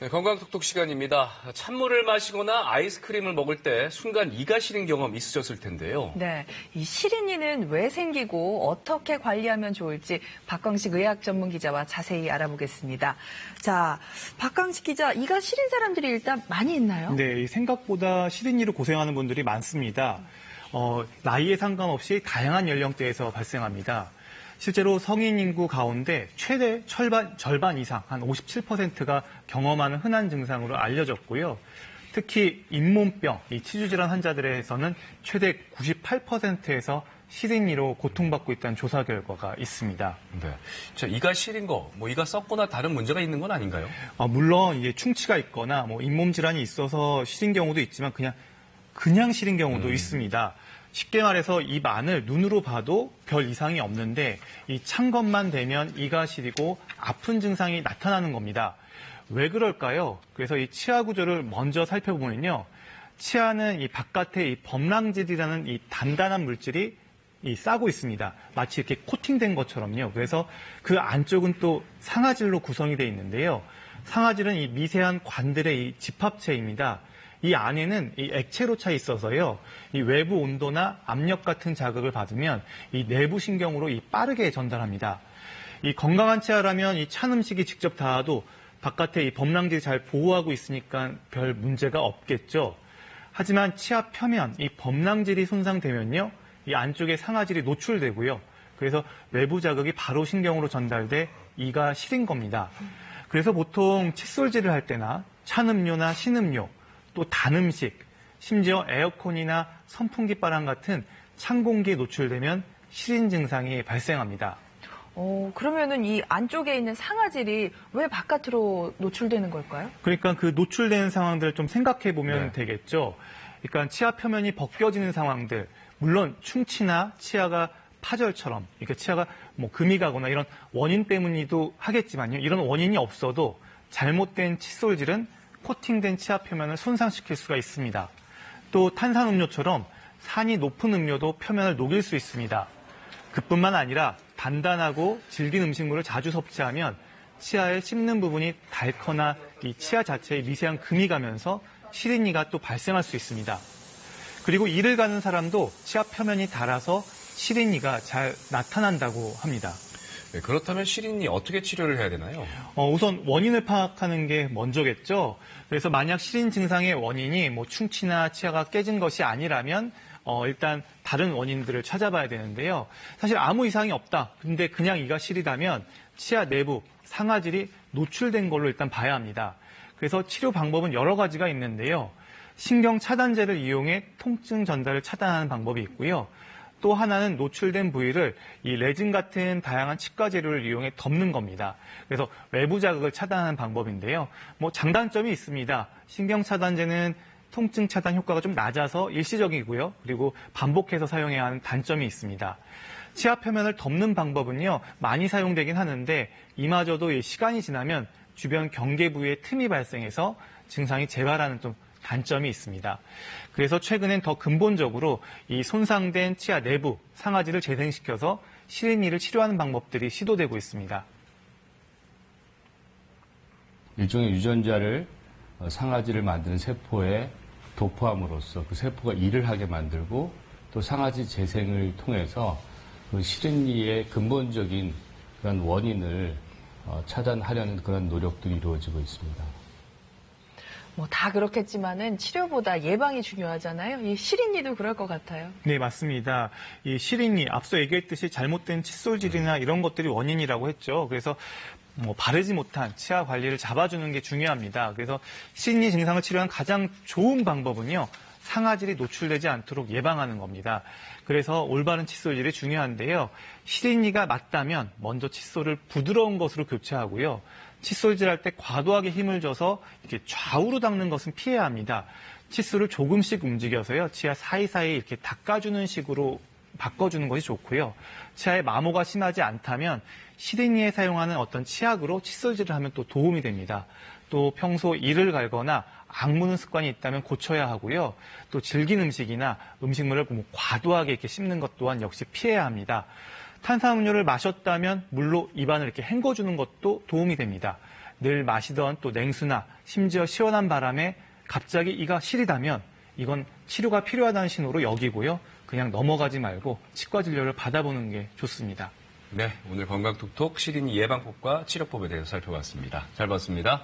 네, 건강톡톡 시간입니다. 찬물을 마시거나 아이스크림을 먹을 때 순간 이가 시린 경험 있으셨을 텐데요. 네, 이 시린이는 왜 생기고 어떻게 관리하면 좋을지 박광식 의학 전문 기자와 자세히 알아보겠습니다. 자, 박광식 기자, 이가 시린 사람들이 일단 많이 있나요? 네, 생각보다 시린 이로 고생하는 분들이 많습니다. 나이에 상관없이 다양한 연령대에서 발생합니다. 실제로 성인 인구 가운데 최대 절반 이상, 한 57%가 경험하는 흔한 증상으로 알려졌고요. 특히 잇몸병, 이 치주질환 환자들에서는 최대 98%에서 시린이로 고통받고 있다는 조사 결과가 있습니다. 네. 자, 이가 시린 거, 이가 썩거나 다른 문제가 있는 건 아닌가요? 물론 이게 충치가 있거나 잇몸 질환이 있어서 시린 경우도 있지만 그냥 시린 경우도 있습니다. 쉽게 말해서 입 안을 눈으로 봐도 별 이상이 없는데 이 찬 것만 되면 이가 시리고 아픈 증상이 나타나는 겁니다. 왜 그럴까요? 그래서 이 치아 구조를 먼저 살펴보면요. 치아는 이 바깥에 이 범랑질이라는 이 단단한 물질이 싸고 있습니다. 마치 이렇게 코팅된 것처럼요. 그래서 그 안쪽은 또 상아질로 구성이 되어 있는데요. 상아질은 이 미세한 관들의 이 집합체입니다. 이 안에는 이 액체로 차 있어서요. 이 외부 온도나 압력 같은 자극을 받으면 이 내부 신경으로 빠르게 전달합니다. 이 건강한 치아라면 이 찬 음식이 직접 닿아도 바깥에 이 범랑질이 잘 보호하고 있으니까 별 문제가 없겠죠. 하지만 치아 표면 이 범랑질이 손상되면요. 이 안쪽에 상아질이 노출되고요. 그래서 외부 자극이 바로 신경으로 전달돼 이가 시린 겁니다. 그래서 보통 칫솔질을 할 때나 찬 음료나 신음료, 또 단 음식, 심지어 에어컨이나 선풍기 바람 같은 찬 공기에 노출되면 시린 증상이 발생합니다. 그러면은 이 안쪽에 있는 상아질이 왜 바깥으로 노출되는 걸까요? 그러니까 그 노출되는 상황들을 좀 생각해 보면 되겠죠. 그러니까 치아 표면이 벗겨지는 상황들, 물론 충치나 치아가 파절처럼, 그러니까 치아가 금이 가거나 이런 원인 때문이기도 하겠지만요. 이런 원인이 없어도 잘못된 칫솔질은 코팅된 치아 표면을 손상시킬 수가 있습니다. 또 탄산음료처럼 산이 높은 음료도 표면을 녹일 수 있습니다. 그뿐만 아니라 단단하고 질긴 음식물을 자주 섭취하면 치아에 씹는 부분이 닳거나 이 치아 자체에 미세한 금이 가면서 시린이가 또 발생할 수 있습니다. 그리고 이를 가는 사람도 치아 표면이 닳아서 시린이가 잘 나타난다고 합니다. 네, 그렇다면 시린이 어떻게 치료를 해야 되나요? 우선 원인을 파악하는 게 먼저겠죠. 그래서 만약 시린 증상의 원인이 충치나 치아가 깨진 것이 아니라면 일단 다른 원인들을 찾아봐야 되는데요. 사실 아무 이상이 없다. 근데 그냥 이가 시리다면 치아 내부 상아질이 노출된 걸로 일단 봐야 합니다. 그래서 치료 방법은 여러 가지가 있는데요. 신경 차단제를 이용해 통증 전달을 차단하는 방법이 있고요. 또 하나는 노출된 부위를 이 레진 같은 다양한 치과 재료를 이용해 덮는 겁니다. 그래서 외부 자극을 차단하는 방법인데요. 장단점이 있습니다. 신경 차단제는 통증 차단 효과가 좀 낮아서 일시적이고요. 그리고 반복해서 사용해야 하는 단점이 있습니다. 치아 표면을 덮는 방법은요. 많이 사용되긴 하는데 이마저도 시간이 지나면 주변 경계 부위에 틈이 발생해서 증상이 재발하는 좀 단점이 있습니다. 그래서 최근엔 더 근본적으로 이 손상된 치아 내부 상아질을 재생시켜서 시린이를 치료하는 방법들이 시도되고 있습니다. 일종의 유전자를 상아질을 만드는 세포에 도포함으로써 그 세포가 일을 하게 만들고 또 상아질 재생을 통해서 그 시린이의 근본적인 그런 원인을 차단하려는 그런 노력들이 이루어지고 있습니다. 다 그렇겠지만은 치료보다 예방이 중요하잖아요. 이 시린이도 그럴 것 같아요. 네, 맞습니다. 이 시린이 앞서 얘기했듯이 잘못된 칫솔질이나 이런 것들이 원인이라고 했죠. 그래서 바르지 못한 치아 관리를 잡아주는 게 중요합니다. 그래서 시린이 증상을 치료하는 가장 좋은 방법은요. 상아질이 노출되지 않도록 예방하는 겁니다. 그래서 올바른 칫솔질이 중요한데요. 시린이가 맞다면 먼저 칫솔을 부드러운 것으로 교체하고요. 칫솔질할 때 과도하게 힘을 줘서 이렇게 좌우로 닦는 것은 피해야 합니다. 칫솔을 조금씩 움직여서요. 치아 사이사이 이렇게 닦아주는 식으로 바꿔주는 것이 좋고요. 치아에 마모가 심하지 않다면 시린이에 사용하는 어떤 치약으로 칫솔질을 하면 또 도움이 됩니다. 또 평소 이를 갈거나 악무는 습관이 있다면 고쳐야 하고요. 또 질긴 음식이나 음식물을 과도하게 이렇게 씹는 것 또한 역시 피해야 합니다. 탄산음료를 마셨다면 물로 입안을 이렇게 헹궈주는 것도 도움이 됩니다. 늘 마시던 또 냉수나 심지어 시원한 바람에 갑자기 이가 시리다면 이건 치료가 필요하다는 신호로 여기고요. 그냥 넘어가지 말고 치과 진료를 받아보는 게 좋습니다. 네, 오늘 건강톡톡 시린 예방법과 치료법에 대해서 살펴봤습니다. 잘 봤습니다.